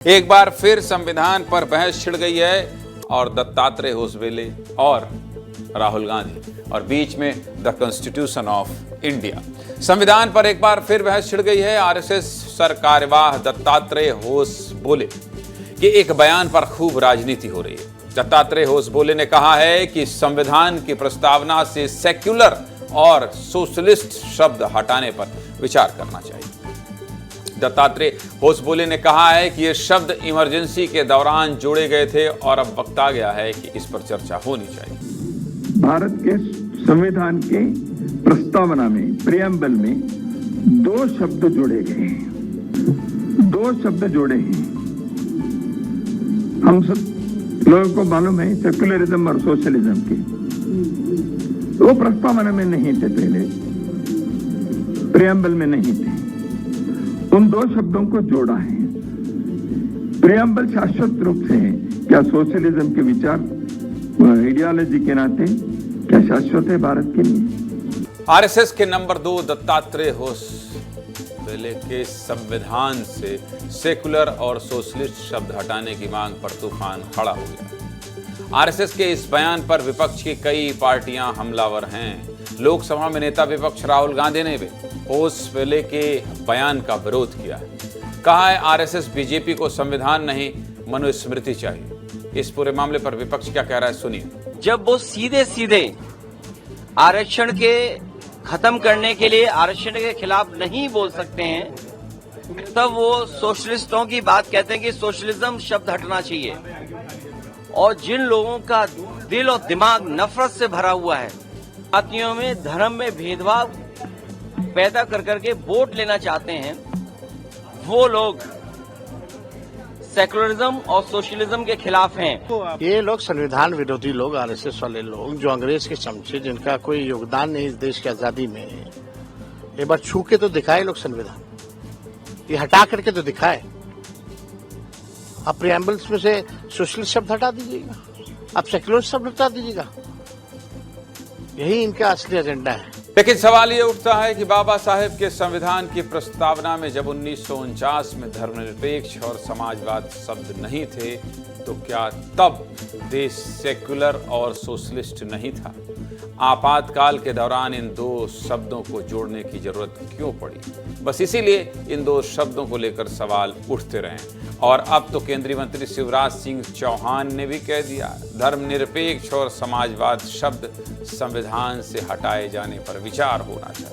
एक बार फिर संविधान पर बहस छिड़ गई है और दत्तात्रेय होसबोले और राहुल गांधी और बीच में द कॉन्स्टिट्यूशन ऑफ इंडिया। संविधान पर एक बार फिर बहस छिड़ गई है। आरएसएस सरकार्यवाह दत्तात्रेय होसबोले के एक बयान पर खूब राजनीति हो रही है। दत्तात्रेय होसबोले ने कहा है कि संविधान की प्रस्तावना से सेक्युलर और सोशलिस्ट शब्द हटाने पर विचार करना चाहिए। दत्तात्रेय होसबोले ने कहा है कि ये शब्द इमरजेंसी के दौरान जोड़े गए थे और अब वक्त आ गया है कि इस पर चर्चा होनी चाहिए। भारत के संविधान के प्रस्तावना में प्रियम्बल में दो शब्द जोड़े गए हैं। दो शब्द जोड़े हैं। हम सब लोगों को मालूम है सेक्युलरिज्म और सोशलिज्म के वो प्रस्तावना में नहीं थे, पहले प्रियम्बल में नहीं थे। उन दो शब्दों को जोड़ा है। प्रियम्बल शाश्वत रूप से है। क्या सोशलिज्म के विचार आइडियोलॉजी के नाते क्या शाश्वत है भारत के लिए? आरएसएस के नंबर 2 दत्तात्रेय होसबोले के संविधान से सेकुलर और सोशलिस्ट शब्द हटाने की मांग पर तूफान खड़ा हो गया। आरएसएस के इस बयान पर विपक्ष की कई पार्टियां हमलावर हैं। लोकसभा में नेता विपक्ष राहुल गांधी ने भी होसबोले के बयान का विरोध किया है। कहा है आरएसएस बीजेपी को संविधान नहीं मनुस्मृति चाहिए। इस पूरे मामले पर विपक्ष क्या कह रहा है, सुनिए। जब वो सीधे सीधे आरक्षण के खत्म करने के लिए आरक्षण के खिलाफ नहीं बोल सकते हैं, तब वो सोशलिस्टों की बात कहते हैं कि सोशलिज्म शब्द हटना चाहिए। और जिन लोगों का दिल और दिमाग नफरत से भरा हुआ है, जातियों में धर्म में भेदभाव पैदा कर करके वोट लेना चाहते हैं, वो लोग सेकुलरिज्म और सोशलिज्म के खिलाफ हैं। ये लोग संविधान विरोधी लोग, आरएसएस वाले लोग जो अंग्रेज के चमचे, जिनका कोई योगदान नहीं इस देश की आजादी में, एक बार छू के तो दिखाए लोग संविधान, ये हटा करके तो दिखाए। अब प्रियम्बल्स में से सोशलिस्ट शब्द हटा दीजिएगा, अब सेक्युलर शब्द हटा दीजिएगा, यही इनका असली एजेंडा है। लेकिन सवाल ये उठता है कि बाबा साहेब के संविधान की प्रस्तावना में जब 1949 में धर्मनिरपेक्ष और समाजवाद शब्द नहीं थे, तो क्या तब देश सेक्युलर और सोशलिस्ट नहीं था? आपातकाल के दौरान इन दो शब्दों को जोड़ने की जरूरत क्यों पड़ी? बस इसीलिए इन दो शब्दों को लेकर सवाल उठते रहे। और अब तो केंद्रीय मंत्री शिवराज सिंह चौहान ने भी कह दिया, धर्मनिरपेक्ष और समाजवाद शब्द संविधान से हटाए जाने पर विचार होना चाहिए।